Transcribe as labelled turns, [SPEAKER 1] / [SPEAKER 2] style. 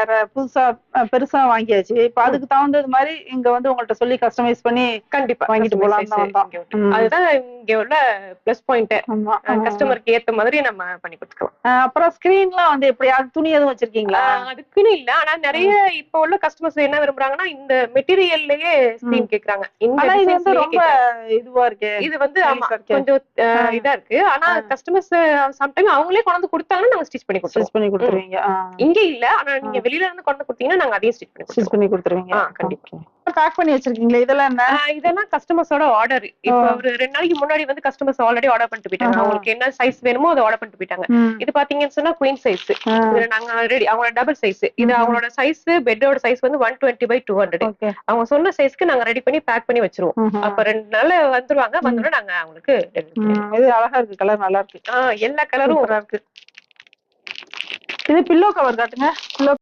[SPEAKER 1] வேற புதுசா பெருசா வாங்கியாச்சு. இப்ப அதுக்கு தகுந்தது மாதிரி இங்க வந்து உங்கள்ட்ட சொல்லி கஸ்டமைஸ் பண்ணி
[SPEAKER 2] கண்டிப்பா
[SPEAKER 1] வாங்கிட்டு போலாம் தான் வந்தோம்.
[SPEAKER 2] அதுதான் இங்க உள்ள பிளஸ் பாயிண்ட்.
[SPEAKER 1] ஆமா.
[SPEAKER 2] கஸ்டமருக்கு ஏத்த மாதிரி நம்ம பண்ணி கொடுத்துக்கலாம்.
[SPEAKER 1] அப்புறம் ஸ்கிரீன்லாம் வந்து எப்படி துணி எதுவும் வச்சிருக்கீங்களா?
[SPEAKER 2] அதுக்குன்னு இல்ல. ஆனா நிறைய இப்ப உள்ள கஸ்டமர்ஸ் என்ன விரும்புறாங்கன்னா இந்த மெட்டீரியல்லயே ஸ்கிரீன் கேக்குறாங்க. இந்த
[SPEAKER 1] இது வந்து ரொம்ப இதுவா இருக்கு.
[SPEAKER 2] இது வந்து ஆமா கொஞ்சம் இதா இருக்கு. ஆனா கஸ்டமர்ஸ் சம்டைம் அவங்களே கொண்டு கொடுத்தாங்கன்னா நாங்க ஸ்டிச் பண்ணி
[SPEAKER 1] கொடுத்துருவீங்க.
[SPEAKER 2] இங்க இல்ல. ஆனா நீங்க வெளியில இருந்து கொண்டு கொடுத்தீங்கன்னா நாங்க அதையும் ஸ்டிச் பண்ணி கொடுத்துருவீங்க. கண்டிப்பா
[SPEAKER 1] பேக் பண்ணி வச்சிருக்கீங்களா? இதெல்லாம் என்ன?
[SPEAKER 2] இதெல்லாம் கஸ்டமர்ஸோட ஆர்டர். இப்ப ஒரு 2 நாளைக்கு முன்னாடி வந்து கஸ்டமர்ஸ் ஆல்ரெடி ஆர்டர் பண்ணிட்டு போயிட்டாங்க. அவங்களுக்கு என்ன சைஸ் வேணுமோ அதை ஆர்டர் பண்ணிட்டு போயிட்டாங்க. இது பாத்தீங்கன்னு சொன்னா குயின் சைஸ். இதுல நாங்க ஆல்ரெடி அவங்களோட டபுள் சைஸ். இது அவங்களோட சைஸ் பெட்டோட சைஸ் வந்து 120/200. அவங்க சொன்ன சைஸ்க்கு நாங்க ரெடி பண்ணி பேக் பண்ணி வச்சிருவோம். அப்ப 2 நாள்ல வந்துருவாங்க. வந்தோட நாங்க அவங்களுக்கு
[SPEAKER 1] இது அழகா இருக்கு. கலர் நல்லா இருக்கு.
[SPEAKER 2] எல்லா கலரும்
[SPEAKER 1] இருக்கு. இது பில்லோ கவர் காட்டுங்க. பில்லோ